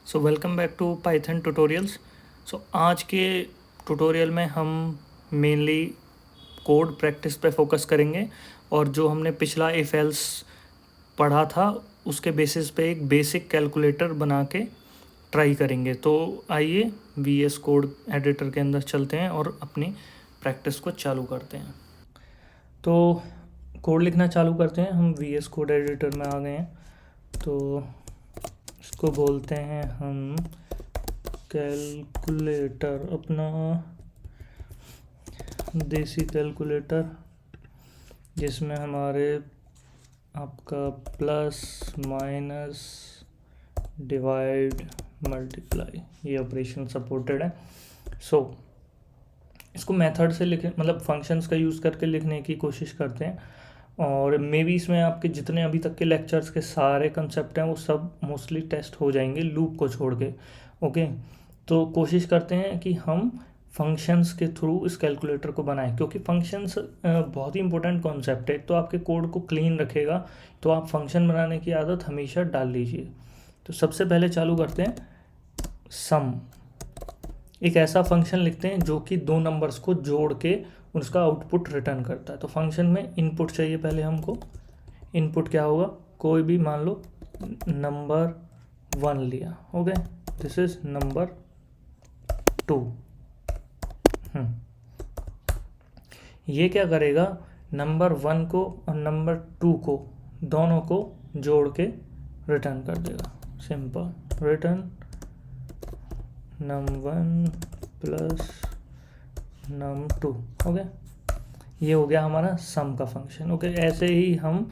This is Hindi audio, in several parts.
So welcome back to Python tutorials. आज के ट्यूटोरियल में हम मेनली कोड प्रैक्टिस पे फोकस करेंगे और जो हमने पिछला इफ एल्स पढ़ा था उसके बेसिस पे एक बेसिक कैलकुलेटर बना के ट्राई करेंगे। तो आइए वी एस कोड एडिटर के अंदर चलते हैं और अपनी प्रैक्टिस को चालू करते हैं। तो कोड लिखना चालू करते हैं। हम वी एस कोड एडिटर में आ गए हैं, तो इसको बोलते हैं हम कैलकुलेटर, अपना देसी कैलकुलेटर, जिसमें हमारे आपका प्लस माइनस डिवाइड मल्टीप्लाई ये ऑपरेशन सपोर्टेड है। इसको मेथड से लिख मतलब फंक्शंस का यूज़ करके लिखने की कोशिश करते हैं, और मे बी इसमें आपके जितने अभी तक के लेक्चर्स के सारे कंसेप्ट हैं वो सब मोस्टली टेस्ट हो जाएंगे लूप को छोड़ के। ओके, तो कोशिश करते हैं कि हम फंक्शंस के थ्रू इस कैलकुलेटर को बनाएं, क्योंकि फंक्शंस बहुत ही इंपॉर्टेंट कॉन्सेप्ट है। तो आपके कोड को क्लीन रखेगा, तो आप फंक्शन बनाने की आदत हमेशा डाल लीजिए। तो सबसे पहले चालू करते हैं सम। एक ऐसा फंक्शन लिखते हैं जो कि दो नंबर्स को जोड़ के उसका आउटपुट रिटर्न करता है। तो फंक्शन में इनपुट चाहिए पहले हमको। इनपुट क्या होगा, कोई भी मान लो नंबर 1 लिया, ओके, दिस इज नंबर 2। ये क्या करेगा, नंबर 1 को और नंबर 2 को दोनों को जोड़ के रिटर्न कर देगा। Simple, return num1 plus num2। Okay, ये हो गया हमारा सम का फंक्शन। ओके, ऐसे ही हम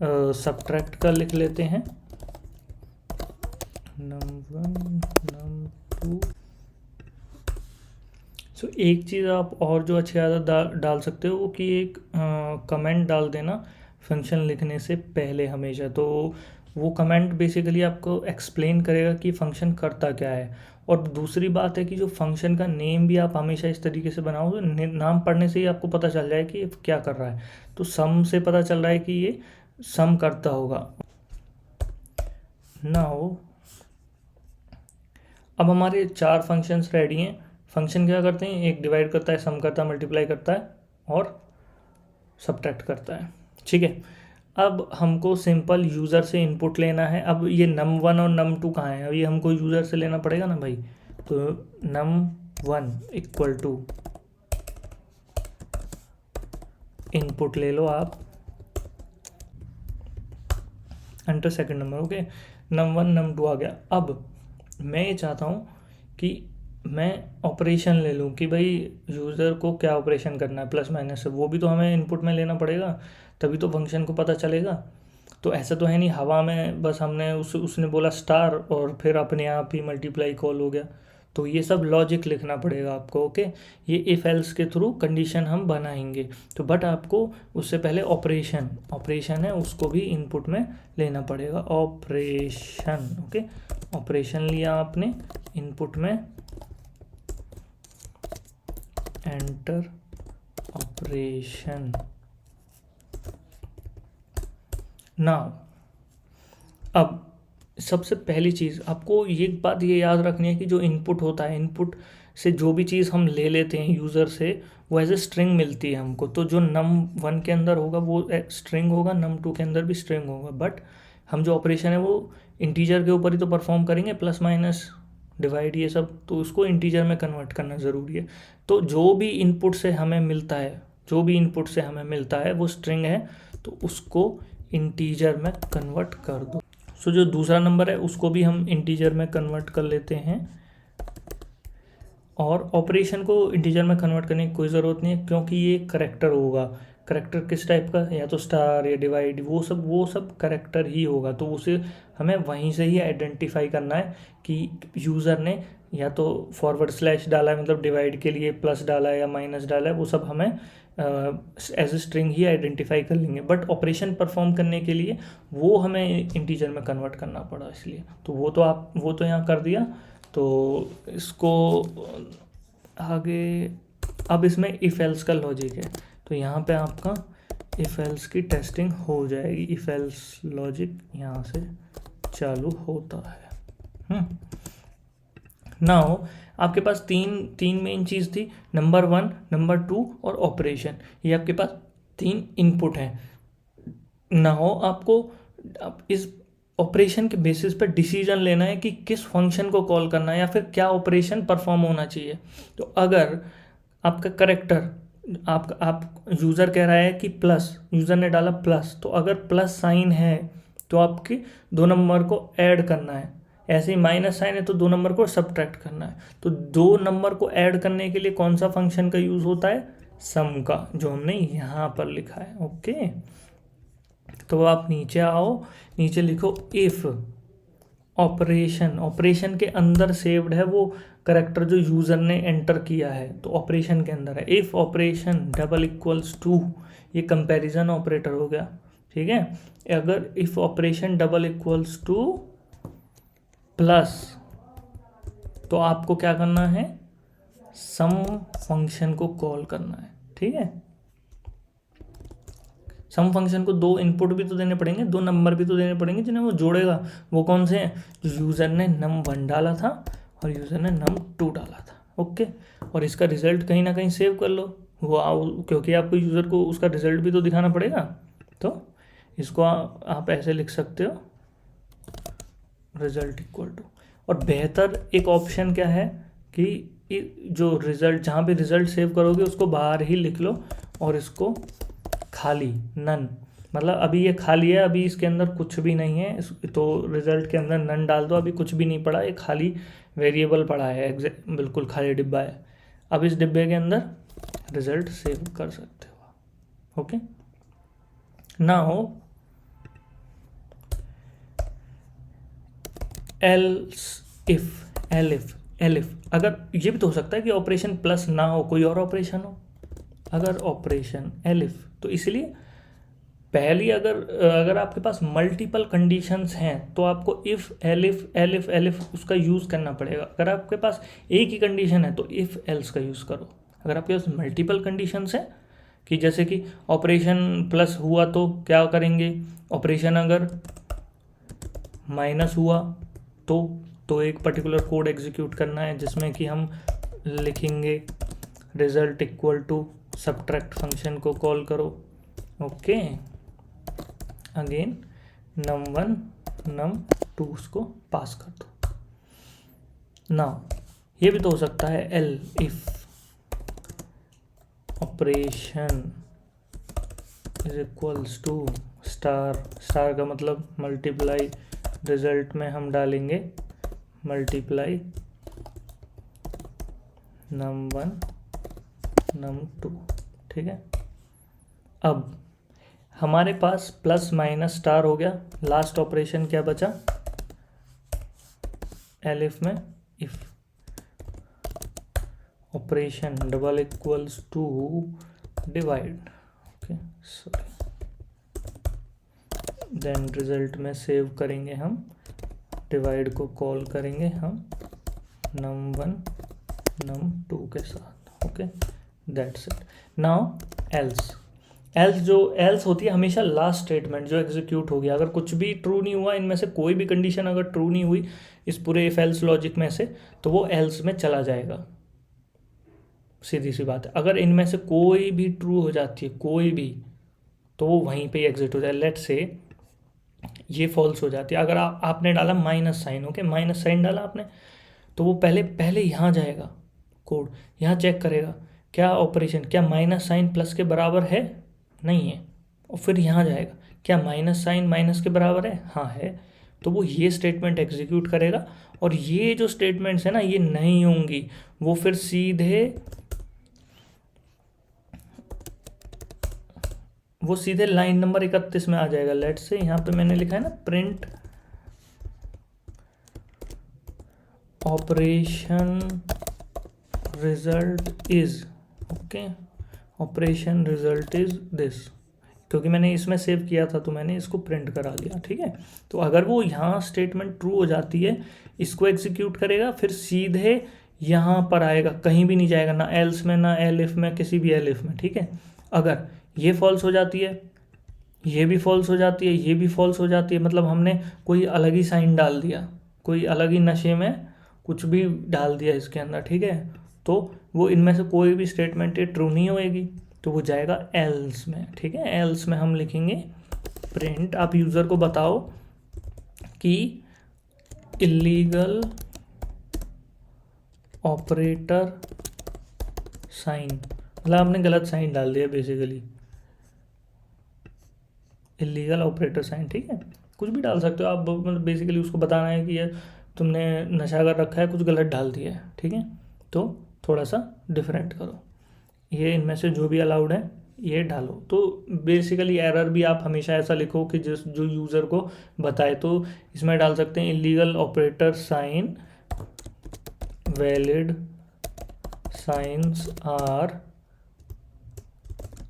सब्ट्रैक्ट का लिख लेते हैं, num1 num2। एक चीज़ आप और जो अच्छी आदत डाल सकते हो कि एक कमेंट डाल देना फंक्शन लिखने से पहले हमेशा। तो वो कमेंट बेसिकली आपको एक्सप्लेन करेगा कि फंक्शन करता क्या है। और दूसरी बात है कि जो फंक्शन का नेम भी आप हमेशा इस तरीके से बनाओ, तो नाम पढ़ने से ही आपको पता चल जाए कि क्या कर रहा है। तो सम से पता चल रहा है कि ये सम करता होगा। नाउ अब हमारे 4 फंक्शंस रेडी हैं। फंक्शन क्या करते हैं, एक डिवाइड करता है, सम करता है, मल्टीप्लाई करता है और सब्ट्रैक्ट करता है। ठीक है, अब हमको सिंपल यूज़र से इनपुट लेना है। अब ये num1 और num2 कहाँ है, अब ये हमको यूज़र से लेना पड़ेगा ना भाई। तो num1 इक्वल टू इनपुट ले लो आप, enter second number. Okay, num1 num2 आ गया। अब मैं ये चाहता हूँ कि मैं ऑपरेशन ले लूँ कि भाई यूज़र को क्या ऑपरेशन करना है, प्लस माइनस से, वो भी तो हमें इनपुट में लेना पड़ेगा, तभी तो फंक्शन को पता चलेगा। तो ऐसा तो है नहीं हवा में बस हमने उसने बोला स्टार और फिर अपने आप ही मल्टीप्लाई कॉल हो गया। तो ये सब लॉजिक लिखना पड़ेगा आपको। ओके, ये इफ एल्स के थ्रू कंडीशन हम बनाएंगे। तो बट आपको उससे पहले ऑपरेशन है उसको भी इनपुट में लेना पड़ेगा। ऑपरेशन, ओके, ऑपरेशन लिया आपने इनपुट में, एंटर ऑपरेशन। नाउ अब सबसे पहली चीज़ आपको ये बात ये याद रखनी है कि जो इनपुट होता है, इनपुट से जो भी चीज़ हम ले लेते हैं यूज़र से, वो एज ए स्ट्रिंग मिलती है हमको। तो जो num1 के अंदर होगा वो स्ट्रिंग होगा, num2 के अंदर भी स्ट्रिंग होगा। बट हम जो ऑपरेशन है वो इंटीजर के ऊपर ही तो परफॉर्म करेंगे, प्लस माइनस डिवाइड ये सब, तो उसको इंटीजर में कन्वर्ट करना ज़रूरी है। तो जो भी इनपुट से हमें मिलता है वो स्ट्रिंग है, तो उसको इंटीजर में कन्वर्ट कर दो। जो दूसरा नंबर है उसको भी हम इंटीजर में कन्वर्ट कर लेते हैं। और ऑपरेशन को इंटीजर में कन्वर्ट करने की कोई ज़रूरत नहीं है, क्योंकि ये करेक्टर होगा। करेक्टर किस टाइप का, या तो स्टार या डिवाइड, वो सब करेक्टर ही होगा। तो उसे हमें वहीं से ही आइडेंटिफाई करना है कि यूज़र ने या तो फॉरवर्ड स्लैश डाला है, मतलब डिवाइड के लिए प्लस डाला है या माइनस डाला है, वो सब हमें एज ए स्ट्रिंग ही आइडेंटिफाई कर लेंगे। बट ऑपरेशन परफॉर्म करने के लिए वो हमें इंटीजर में कन्वर्ट करना पड़ा, इसलिए तो वो तो यहाँ कर दिया। तो इसको आगे, अब इसमें इफ़ एल्स का लॉजिक है, तो यहाँ पे आपका इफ़ एल्स की टेस्टिंग हो जाएगी। इफ़ एल्स लॉजिक यहाँ से चालू होता है। नाउ आपके पास तीन मेन चीज़ थी, नंबर 1, नंबर 2 और ऑपरेशन। ये आपके पास 3 इनपुट हैं। नाउ आपको अब इस ऑपरेशन के बेसिस पर डिसीजन लेना है कि किस फंक्शन को कॉल करना है या फिर क्या ऑपरेशन परफॉर्म होना चाहिए। तो अगर आपका करेक्टर आप यूज़र कह रहा है कि प्लस, यूज़र ने डाला प्लस, तो अगर प्लस साइन है तो आपके 2 नंबर को ऐड करना है। ऐसे ही माइनस साइन है तो 2 नंबर को सब्ट्रैक्ट करना है। तो 2 नंबर को ऐड करने के लिए कौन सा फंक्शन का यूज़ होता है? सम का, जो हमने यहाँ पर लिखा है। ओके, तो आप नीचे आओ, नीचे लिखो इफ़ ऑपरेशन। ऑपरेशन के अंदर सेव्ड है वो करेक्टर जो यूज़र ने एंटर किया है, तो ऑपरेशन के अंदर है। If operation double equals to, ये कंपैरिजन ऑपरेटर हो गया, ठीक है। अगर if operation double equals to plus, तो आपको क्या करना है? सम फंक्शन को कॉल करना है, ठीक है। सम फंक्शन को 2 इनपुट भी तो देने पड़ेंगे, 2 नंबर भी तो देने पड़ेंगे जिन्हें वो जोड़ेगा। वो कौन से हैं? जो यूज़र ने num1 डाला था और यूज़र ने num2 डाला था। ओके, और इसका रिजल्ट कहीं ना कहीं सेव कर लो, क्योंकि आपको यूज़र को उसका रिजल्ट भी तो दिखाना पड़ेगा। तो इसको आप ऐसे लिख सकते हो, रिजल्ट इक्वल टू। और बेहतर एक ऑप्शन क्या है कि जो रिजल्ट, जहाँ पे रिजल्ट सेव करोगे उसको बाहर ही लिख लो और इसको खाली, नन, मतलब अभी ये खाली है, अभी इसके अंदर कुछ भी नहीं है, तो रिजल्ट के अंदर नन डाल दो। अभी कुछ भी नहीं पड़ा, ये खाली वेरिएबल पड़ा है, बिल्कुल खाली डिब्बा है। अब इस डिब्बे के अंदर रिजल्ट सेव कर सकते हो। ओके, ना हो एल्स इफ, एलिफ। अगर ये भी तो हो सकता है कि ऑपरेशन प्लस ना हो, कोई और ऑपरेशन हो। अगर ऑपरेशन एलिफ, तो इसलिए पहली अगर आपके पास मल्टीपल कंडीशंस हैं तो आपको इफ़ एलिफ उसका यूज़ करना पड़ेगा। अगर आपके पास एक ही कंडीशन है तो इफ़ एल्स का यूज़ करो। अगर आपके पास मल्टीपल कंडीशंस हैं, कि जैसे कि ऑपरेशन प्लस हुआ तो क्या करेंगे, ऑपरेशन अगर माइनस हुआ तो एक पर्टिकुलर कोड एग्जीक्यूट करना है जिसमें कि हम लिखेंगे result equal to subtract function को कॉल करो। ओके, अगेन num1 num2 उसको पास कर दो। नाउ ये भी तो हो सकता है elif operation is equals to star का मतलब मल्टीप्लाई, रिजल्ट में हम डालेंगे मल्टीप्लाई num1 num2, ठीक है। अब हमारे पास प्लस माइनस स्टार हो गया, लास्ट ऑपरेशन क्या बचा? एलिफ में if operation double equals to divide. Okay, sorry, then result में सेव करेंगे हम, डिवाइड को कॉल करेंगे हम num1 num2 के साथ। Okay, that's it. Now else होती है हमेशा लास्ट स्टेटमेंट जो एग्जीक्यूट हो गया। अगर कुछ भी ट्रू नहीं हुआ, इनमें से कोई भी कंडीशन अगर ट्रू नहीं हुई इस पूरे इफ एल्स लॉजिक में से, तो वो एल्स में चला जाएगा। सीधी सी बात है, अगर इनमें से कोई भी ट्रू हो जाती है, कोई भी, तो वो वहीं पे एग्जिट हो जाए। लेट से ये फॉल्स हो जाती है, अगर आपने डाला minus sign, okay, minus sign डाला आपने, तो वो पहले यहाँ जाएगा, कोड यहाँ चेक करेगा क्या ऑपरेशन, क्या माइनस साइन प्लस के बराबर है, नहीं है, और फिर यहाँ जाएगा क्या माइनस साइन माइनस के बराबर है, हाँ है, तो वो ये स्टेटमेंट एग्जीक्यूट करेगा। और ये जो स्टेटमेंट्स है ना, ये नहीं होंगी, वो फिर सीधे लाइन नंबर 31 में आ जाएगा। लेट से यहाँ पे मैंने लिखा है ना, print operation result is, okay, operation result is this, क्योंकि मैंने इसमें सेव किया था तो मैंने इसको प्रिंट करा लिया, ठीक है। तो अगर वो यहाँ स्टेटमेंट ट्रू हो जाती है, इसको एग्जीक्यूट करेगा, फिर सीधे यहाँ पर आएगा, कहीं भी नहीं जाएगा, ना एल्स में ना एलिफ में, किसी भी एलिफ में, ठीक है। अगर ये फॉल्स हो जाती है, ये भी फॉल्स हो जाती है, ये भी फॉल्स हो जाती है, मतलब हमने कोई अलग ही साइन डाल दिया, कोई अलग ही नशे में कुछ भी डाल दिया इसके अंदर, ठीक है, तो वो इनमें से कोई भी स्टेटमेंट ये ट्रू नहीं होएगी, तो वो जाएगा एल्स में, ठीक है। एल्स में हम लिखेंगे प्रिंट, आप यूज़र को बताओ कि इलीगल ऑपरेटर साइन, मतलब आपने गलत साइन डाल दिया बेसिकली, इलीगल ऑपरेटर साइन, ठीक है, कुछ भी डाल सकते हो आप, मतलब बेसिकली उसको बताना है कि ये तुमने नशा कर रखा है, कुछ गलत डाल दिया है, ठीक है, तो थोड़ा सा डिफरेंट करो, ये इनमें से जो भी अलाउड है ये डालो। तो बेसिकली एरर भी आप हमेशा ऐसा लिखो कि जिस जो यूज़र को बताए, तो इसमें डाल सकते हैं illegal operator sign valid signs are,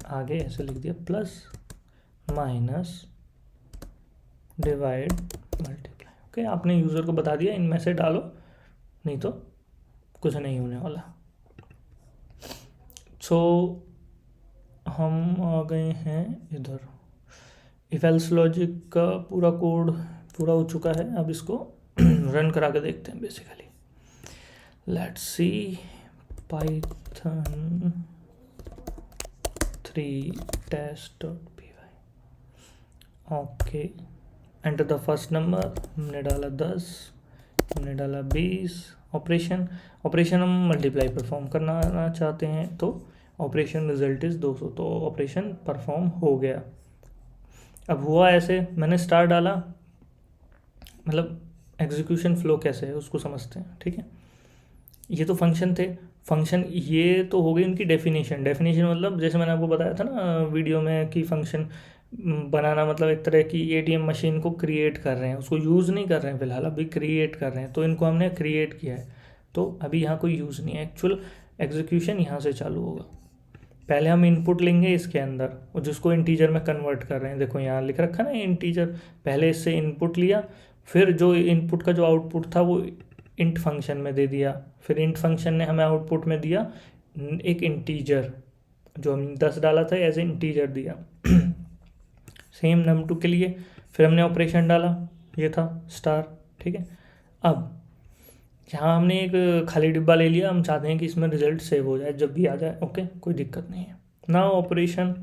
आगे ऐसे लिख दिया plus minus divide multiply, okay, आपने यूज़र को बता दिया इनमें से डालो, नहीं तो कुछ नहीं होने वाला। सो हम आ गए हैं इधर, इफ एल्स लॉजिक का पूरा कोड पूरा हो चुका है, अब इसको रन करा के देखते हैं। Basically let's see python 3 test.py, okay, enter the first number, हमने डाला 10, हमने डाला 20, ऑपरेशन हम मल्टीप्लाई परफॉर्म करना चाहते हैं, तो ऑपरेशन रिजल्ट इज़ 200, तो ऑपरेशन परफॉर्म हो गया। अब हुआ ऐसे, मैंने स्टार डाला, मतलब एग्जीक्यूशन फ्लो कैसे है उसको समझते हैं, ठीक है। ये तो फंक्शन थे, फंक्शन ये तो हो गई उनकी डेफिनेशन मतलब जैसे मैंने आपको बताया था ना वीडियो में कि फंक्शन बनाना मतलब एक तरह की एटीएम मशीन को क्रिएट कर रहे हैं, उसको यूज़ नहीं कर रहे हैं फिलहाल, अभी क्रिएट कर रहे हैं, तो इनको हमने क्रिएट किया है, तो अभी यहाँ कोई यूज़ नहीं है, एक्चुअल एग्जीक्यूशन यहाँ से चालू होगा। पहले हम इनपुट लेंगे इसके अंदर, और जिसको इंटीजर में कन्वर्ट कर रहे हैं, देखो यहाँ लिख रखा ना इंटीजर, पहले इससे इनपुट लिया, फिर जो इनपुट का जो आउटपुट था वो इंट फंक्शन में दे दिया, फिर इंट फंक्शन ने हमें आउटपुट में दिया एक इंटीजर, जो हमने 10 डाला था एज ए इंटीजर दिया। सेम num2 के लिए फिर हमने ऑपरेशन डाला, ये था स्टार, ठीक है। अब यहाँ हमने एक खाली डिब्बा ले लिया, हम चाहते हैं कि इसमें रिजल्ट सेव हो जाए जब भी आ जाए, ओके, कोई दिक्कत नहीं है ना। ऑपरेशन,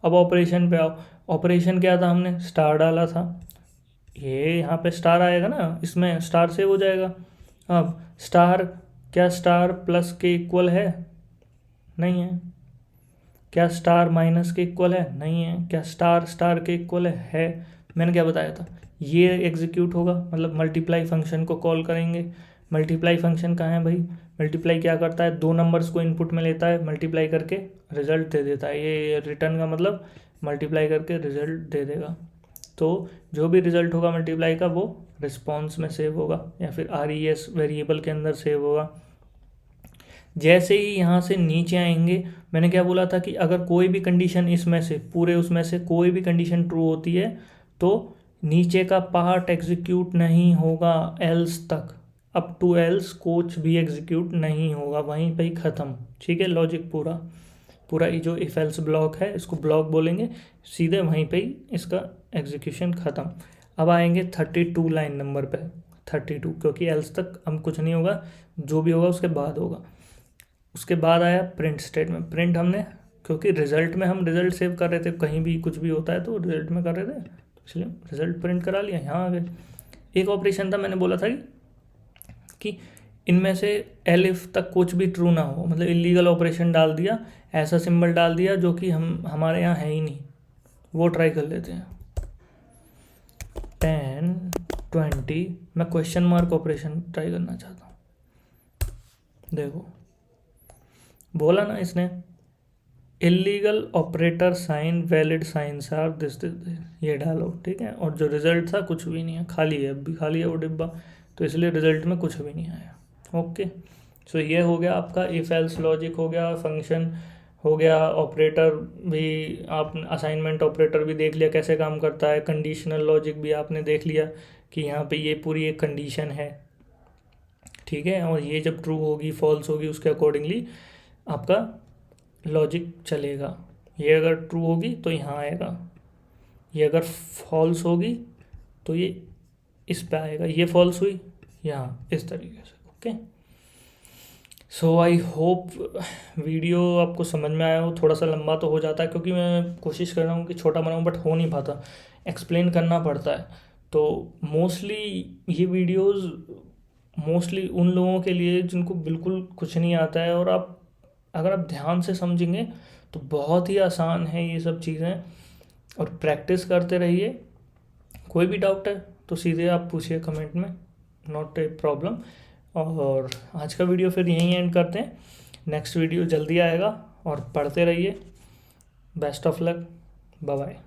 अब ऑपरेशन पे आओ, ऑपरेशन क्या था, हमने स्टार डाला था, ये यहाँ पे स्टार आएगा ना, इसमें स्टार सेव हो जाएगा। अब स्टार, क्या स्टार प्लस के इक्वल है, नहीं है। क्या स्टार माइनस के इक्वल है, नहीं है। क्या स्टार स्टार के इक्वल है, मैंने क्या बताया था, ये एग्जीक्यूट होगा, मतलब मल्टीप्लाई फंक्शन को कॉल करेंगे। मल्टीप्लाई फंक्शन कहाँ है भाई, मल्टीप्लाई क्या करता है, दो नंबर्स को इनपुट में लेता है, मल्टीप्लाई करके रिजल्ट दे देता है, ये रिटर्न का मतलब मल्टीप्लाई करके रिजल्ट दे देगा, तो जो भी रिजल्ट होगा मल्टीप्लाई का वो रिस्पॉन्स में सेव होगा या फिर RES वेरिएबल के अंदर सेव होगा। जैसे ही यहाँ से नीचे आएंगे, मैंने क्या बोला था कि अगर कोई भी कंडीशन इसमें से पूरे उसमें से कोई भी कंडीशन ट्रू होती है तो नीचे का पार्ट एग्जीक्यूट नहीं होगा एल्स तक, अप टू एल्स कुछ भी एग्जीक्यूट नहीं होगा, वहीं पे ही ख़त्म, ठीक है। लॉजिक पूरा ये जो इफ एल्स ब्लॉक है इसको ब्लॉक बोलेंगे, सीधे वहीं पे ही इसका एग्जीक्यूशन ख़त्म। अब आएंगे 32 लाइन नंबर पे, 32, क्योंकि एल्स तक हम कुछ नहीं होगा, जो भी होगा उसके बाद होगा। उसके बाद आया प्रिंट स्टेटमेंट, प्रिंट हमने क्योंकि रिजल्ट में हम रिजल्ट सेव कर रहे थे, कहीं भी कुछ भी होता है तो रिजल्ट में कर रहे थे, तो इसलिए रिजल्ट प्रिंट करा लिया। यहाँ आ गए, एक ऑपरेशन था, मैंने बोला था कि इनमें से एलिफ तक कुछ भी ट्रू ना हो, मतलब इलीगल ऑपरेशन डाल दिया, ऐसा सिंबल डाल दिया जो कि हमारे यहाँ है ही नहीं, वो ट्राई कर लेते हैं। 10 20, मैं क्वेश्चन मार्क ऑपरेशन ट्राई करना चाहता हूँ, देखो बोला ना इसने illegal operator sign valid signs are this, ये डालो, ठीक है। और जो रिजल्ट था कुछ भी नहीं है, खाली है, अब भी खाली है वो डिब्बा, तो इसलिए रिजल्ट में कुछ भी नहीं आया, ओके। सो ये हो गया आपका इफ एल्स लॉजिक, हो गया फंक्शन, हो गया ऑपरेटर भी, आप असाइनमेंट ऑपरेटर भी देख लिया कैसे काम करता है, कंडीशनल लॉजिक भी आपने देख लिया कि यहाँ पे ये पूरी एक कंडीशन है, ठीक है, और ये जब ट्रू होगी फॉल्स होगी उसके अकॉर्डिंगली आपका लॉजिक चलेगा। ये अगर ट्रू होगी तो यहाँ आएगा, ये अगर फॉल्स होगी तो ये इस पे आएगा, ये फॉल्स हुई यहाँ, इस तरीके से, okay, so I hope video आपको समझ में आया हो। थोड़ा सा लंबा तो हो जाता है क्योंकि मैं कोशिश कर रहा हूँ कि छोटा बनाऊँ, बट हो नहीं पाता, एक्सप्लेन करना पड़ता है। तो मोस्टली ये वीडियोस मोस्टली उन लोगों के लिए जिनको बिल्कुल कुछ नहीं आता है, और आप अगर आप ध्यान से समझेंगे तो बहुत ही आसान है ये सब चीज़ें, और प्रैक्टिस करते रहिए। कोई भी डाउट है तो सीधे आप पूछिए कमेंट में, नॉट ए प्रॉब्लम। और आज का वीडियो फिर यहीं एंड करते हैं, नेक्स्ट वीडियो जल्दी आएगा, और पढ़ते रहिए। Best of luck, bye bye.